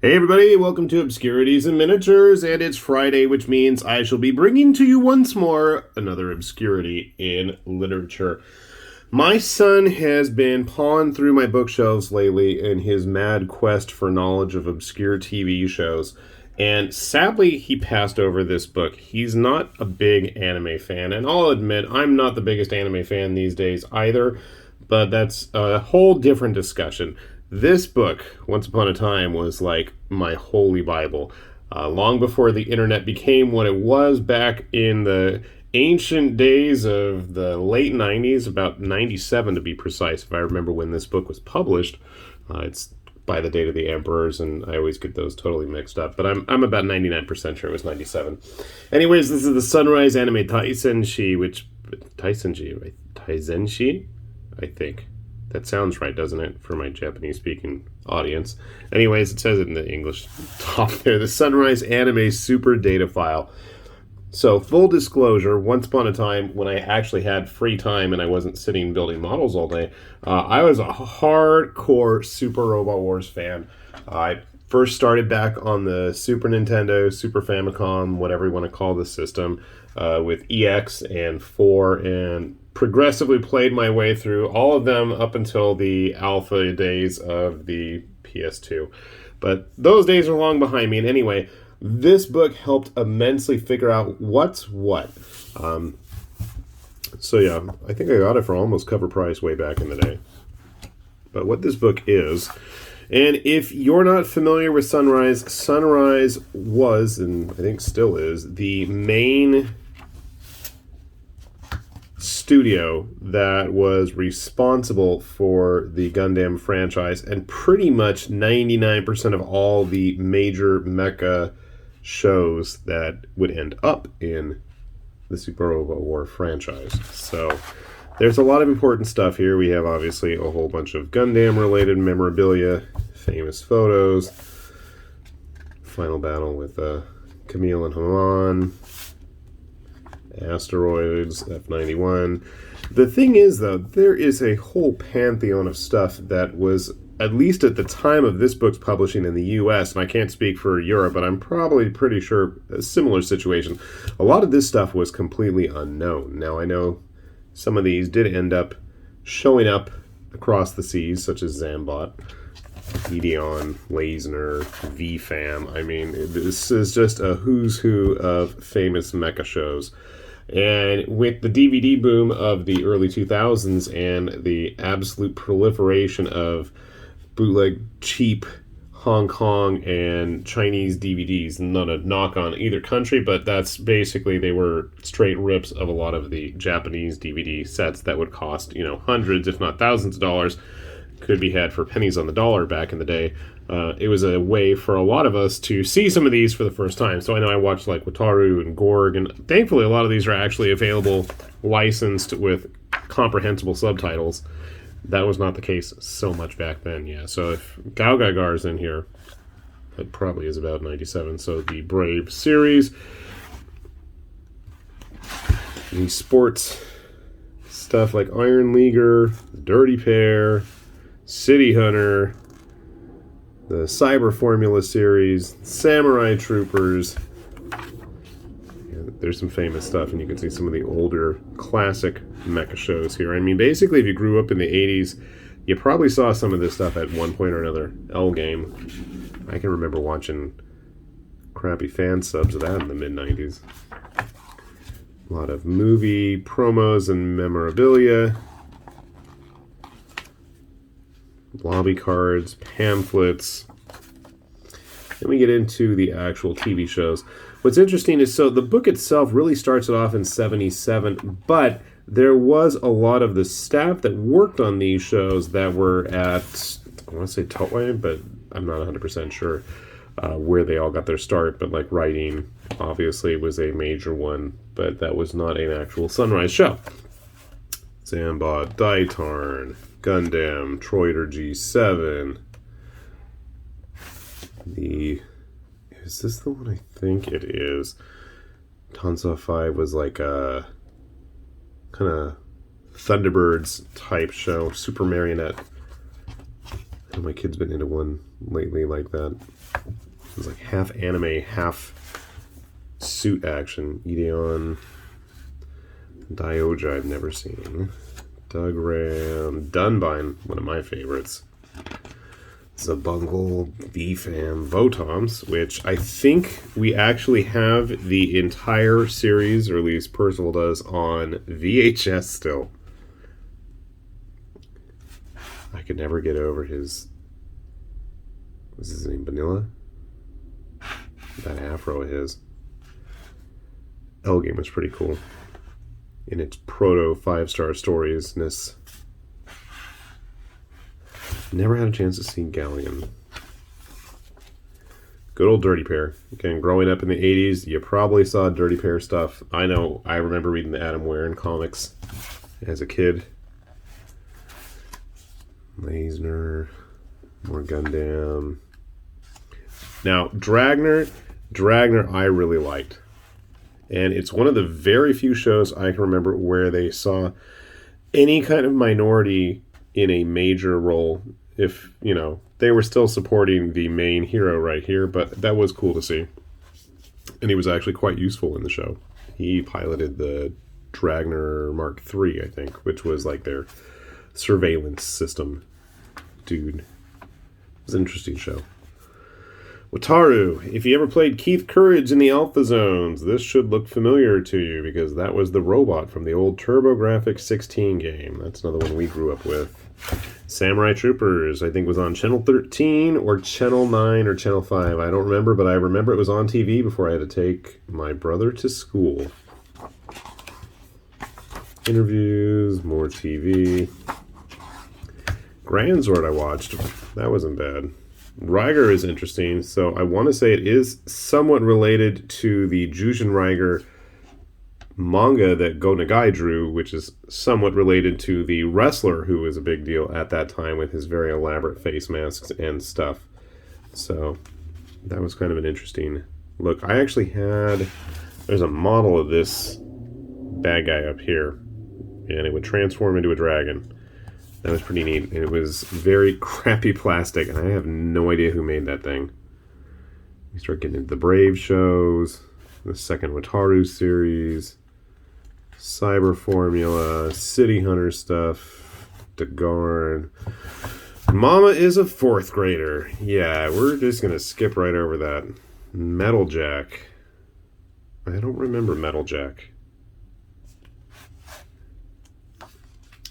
Hey everybody, welcome to Obscurities and Miniatures, and it's Friday, which means I shall be bringing to you once more another obscurity in literature. My son has been pawing through my bookshelves lately in his mad quest for knowledge of obscure TV shows, and sadly he passed over this book. He's not a big anime fan, and I'll admit I'm not the biggest anime fan these days either, but that's a whole different discussion. This book, once upon a time, was like my holy Bible. Long before the internet became what it was back in the ancient days of the late 90s, about 97 to be precise, if I remember when this book was published. It's by the date of the emperors, and I always get those totally mixed up, but I'm about 99% sure it was 97. Anyways, this is the Sunrise Anime Taisenshi, right? Taisenshi? I think. That sounds right, doesn't it, for my Japanese-speaking audience? Anyways, it says it in the English top there. The Sunrise Anime Super Data File. So, full disclosure, once upon a time, when I actually had free time and I wasn't sitting building models all day, I was a hardcore Super Robot Wars fan. I first started back on the Super Nintendo, Super Famicom, whatever you want to call the system, with EX and 4, and progressively played my way through all of them up until the alpha days of the PS2. But those days are long behind me, and anyway, this book helped immensely figure out what's what. So yeah, I think I got it for almost cover price way back in the day. But what this book is, and if you're not familiar with Sunrise was, and I think still is, the main studio that was responsible for the Gundam franchise and pretty much 99% of all the major mecha shows that would end up in the Super Robot War franchise. So there's a lot of important stuff here. We have obviously a whole bunch of Gundam related memorabilia, famous photos, final battle with Camille and Haman, asteroids, F-91. The thing is, though, there is a whole pantheon of stuff that was, at least at the time of this book's publishing in the U.S., and I can't speak for Europe, but I'm probably pretty sure a similar situation. A lot of this stuff was completely unknown. Now, I know some of these did end up showing up across the seas, such as Zambot, Edeon, Lasner, VFAM. I mean, this is just a who's who of famous mecha shows. And with the DVD boom of the early 2000s and the absolute proliferation of bootleg cheap Hong Kong and Chinese DVDs, not a knock on either country, but that's basically, they were straight rips of a lot of the Japanese DVD sets that would cost, hundreds, if not thousands of dollars, could be had for pennies on the dollar back in the day. It was a way for a lot of us to see some of these for the first time. So I know I watched like Wataru and Gorg, and thankfully a lot of these are actually available, licensed with comprehensible subtitles. That was not the case so much back then, yeah. So if Gao Gaigar's in here, it probably is about 97. So the Brave series, the sports stuff like Iron Leaguer, Dirty Pair, City Hunter, the Cyber Formula series, Samurai Troopers. Yeah, there's some famous stuff, and you can see some of the older classic mecha shows here. I mean, basically, if you grew up in the 80s, you probably saw some of this stuff at one point or another. L Game. I can remember watching crappy fan subs of that in the mid-90s. A lot of movie promos and memorabilia. Lobby cards, pamphlets. Then we get into the actual TV shows. What's interesting is, so the book itself really starts it off in 77, but there was a lot of the staff that worked on these shows that were at, I want to say Toei, but I'm not 100% sure where they all got their start, but like writing obviously was a major one, but that was not an actual Sunrise show. Zambot, Daitarn, Gundam, Troider G7. Is this the one I think it is? Tansa 5 was like a kind of Thunderbirds type show, Super Marionette. My kid's been into one lately like that. It's like half anime, half suit action. Ideon Dioja I've never seen. Dugram Dunbine, one of my favorites. Zabungle, VFam, Votoms, which I think we actually have the entire series, or at least Percival does, on VHS still. I could never get over his... What's his name? Vanilla? That afro of his. L Game was pretty cool. In its proto 5-star storiesness. Never had a chance to see Galleon. Good old Dirty Pair. Again, growing up in the 80s, you probably saw Dirty Pair stuff. I know, I remember reading the Adam Warren comics as a kid. Lasner, more Gundam. Now, Dragner I really liked. And it's one of the very few shows I can remember where they saw any kind of minority in a major role. If, you know, they were still supporting the main hero right here, but that was cool to see. And he was actually quite useful in the show. He piloted the Dragner Mark III, I think, which was like their surveillance system. Dude. It was an interesting show. Wataru, if you ever played Keith Courage in the Alpha Zones, this should look familiar to you because that was the robot from the old TurboGrafx 16 game. That's another one we grew up with. Samurai Troopers, I think was on Channel 13 or Channel 9 or Channel 5. I don't remember, but I remember it was on TV before I had to take my brother to school. Interviews, more TV. Grand Sword I watched. That wasn't bad. Riger is interesting, so I want to say it is somewhat related to the Jushin Riger manga that Go Nagai drew, which is somewhat related to the wrestler who was a big deal at that time with his very elaborate face masks and stuff. So that was kind of an interesting look. I actually had... There's a model of this bad guy up here, and it would transform into a dragon. That was pretty neat. And it was very crappy plastic, and I have no idea who made that thing. We start getting into the Brave shows, the second Wataru series, Cyber Formula, City Hunter stuff, Dagarn. Mama is a 4th grader. Yeah, we're just going to skip right over that. Metal Jack. I don't remember Metal Jack.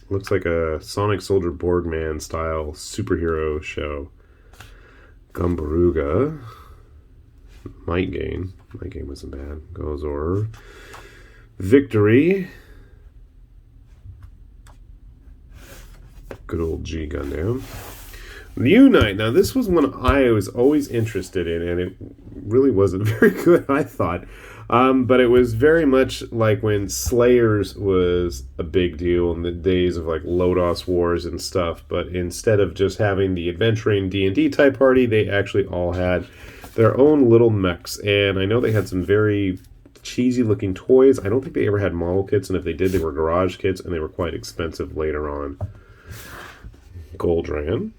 Looks like a Sonic Soldier Boardman style superhero show. Gumbaruga. Might Gain. Might Gain wasn't bad. Gozor. Victory. Good old G Gundam. Unite. Now this was one I was always interested in, and it really wasn't very good, I thought. But it was very much like when Slayers was a big deal in the days of like Lodos Wars and stuff. But instead of just having the adventuring D&D type party, they actually all had their own little mechs. And I know they had some very cheesy looking toys. I don't think they ever had model kits, and if they did, they were garage kits, and they were quite expensive later on. Goldran.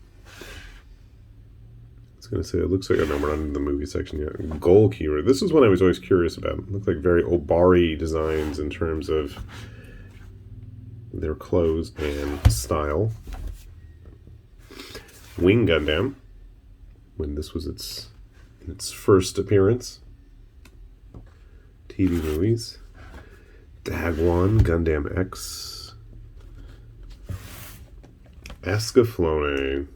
Going to say it looks like I know we're not in the movie section yet. Goal Keeper. This is one I was always curious about. It looked like very Obari designs in terms of their clothes and style. Wing Gundam, when this was its first appearance. TV movies. Dagwon Gundam X. Escaflowne.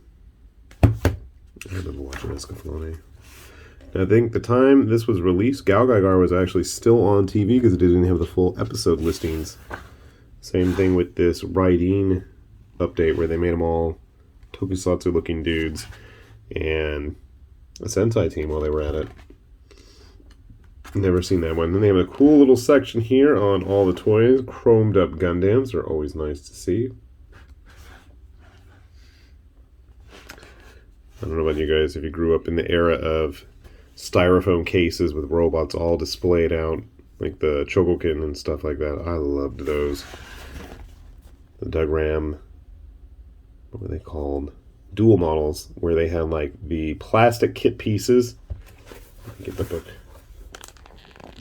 I remember watching Escaflowne. I think the time this was released, Gal Gaigar was actually still on TV because it didn't have the full episode listings. Same thing with this Raideen update where they made them all tokusatsu-looking dudes and a Sentai team while they were at it. Never seen that one. Then they have a cool little section here on all the toys. Chromed up Gundams are always nice to see. I don't know about you guys, if you grew up in the era of styrofoam cases with robots all displayed out, like the Chogokin and stuff like that. I loved those. The Dugram, what were they called? dual models where they had like the plastic kit pieces. Get the book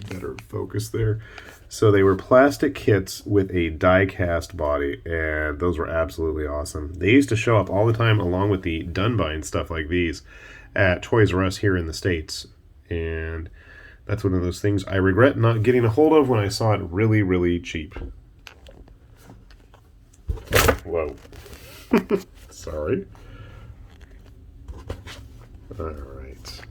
better focus there. So they were plastic kits with a die-cast body, and those were absolutely awesome. They used to show up all the time along with the Dunby stuff like these at Toys R Us here in the States. And that's one of those things I regret not getting a hold of when I saw it really, really cheap. Whoa. Sorry. All right.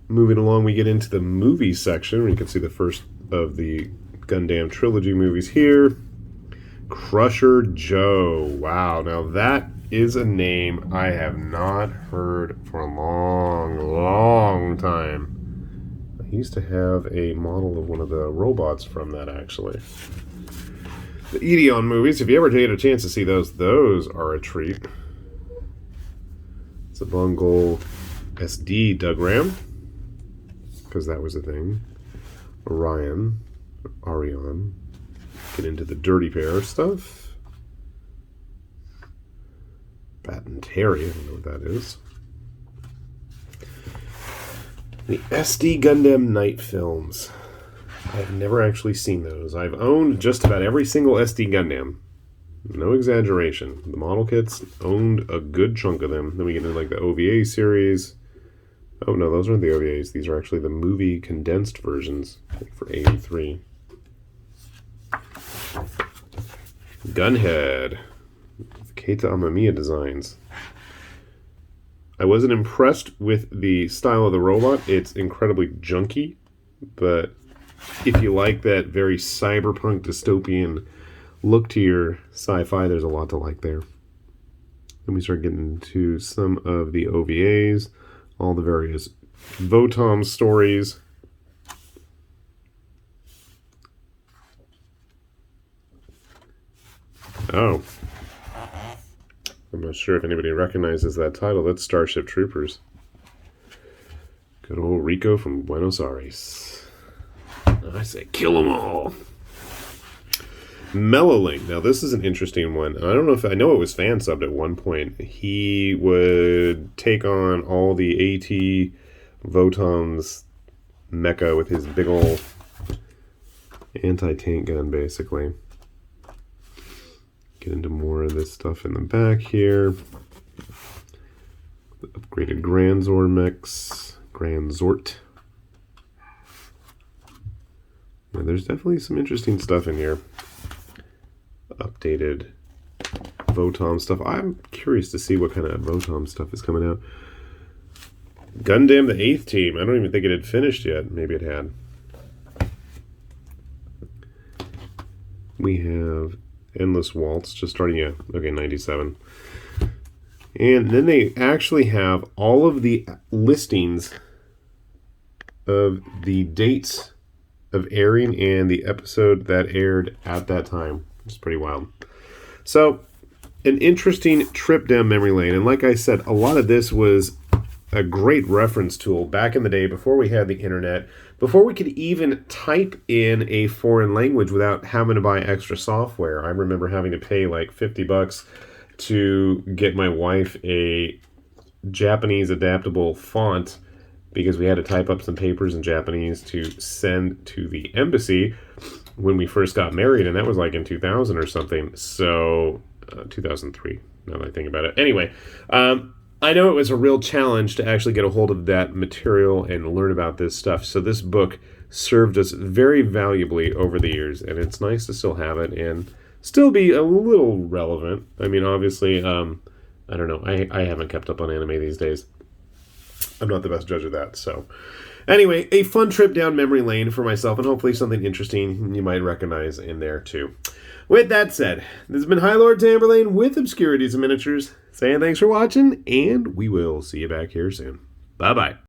Moving along, we get into the movie section where you can see the first of the Gundam trilogy movies here. Crusher Joe. Wow, now that is a name I have not heard for a long, long time. I used to have a model of one of the robots from that, actually. The Edeon movies, if you ever get a chance to see those are a treat. It's a Mongol SD Dugram, because that was a thing. Orion. Get into the Dirty Pair stuff. Batentary, I don't know what that is. The SD Gundam Night films. I've never actually seen those. I've owned just about every single SD Gundam. No exaggeration. The model kits, owned a good chunk of them. Then we get into like the OVA series. Oh no, those aren't the OVAs. These are actually the movie condensed versions for 83. Gunhead. Keita Amamiya designs. I wasn't impressed with the style of the robot. It's incredibly junky, but if you like that very cyberpunk dystopian look to your sci-fi, there's a lot to like there. Then we start getting into some of the OVAs, all the various Votom stories. Oh. I'm not sure if anybody recognizes that title. That's Starship Troopers. Good old Rico from Buenos Aires. I say kill them all. Mellowling. Now this is an interesting one. I don't know if I know it was fan subbed at one point. He would take on all the AT Votom's mecha with his big ol' anti-tank gun, basically. Get into more of this stuff in the back here. The upgraded Granzor mechs. Granzort. Yeah, there's definitely some interesting stuff in here. Updated Votom stuff. I'm curious to see what kind of Votom stuff is coming out. Gundam the 8th Team. I don't even think it had finished yet. Maybe it had. We have Endless Waltz just starting, yeah, okay, 97. And then they actually have all of the listings of the dates of airing and the episode that aired at that time. It's pretty wild. So, an interesting trip down memory lane. And like I said, a lot of this was a great reference tool back in the day before we had the internet, before we could even type in a foreign language without having to buy extra software. I remember having to pay like $50 to get my wife a Japanese adaptable font because we had to type up some papers in Japanese to send to the embassy when we first got married, and that was like in 2000 or something. So 2003, now that I think about it. Anyway, I know it was a real challenge to actually get a hold of that material and learn about this stuff. So this book served us very valuably over the years, and it's nice to still have it and still be a little relevant. I mean, obviously, I don't know. I haven't kept up on anime these days. I'm not the best judge of that, so... Anyway, a fun trip down memory lane for myself, and hopefully something interesting you might recognize in there, too. With that said, this has been High Lord Tamberlane with Obscurities and Miniatures, saying thanks for watching, and we will see you back here soon. Bye-bye.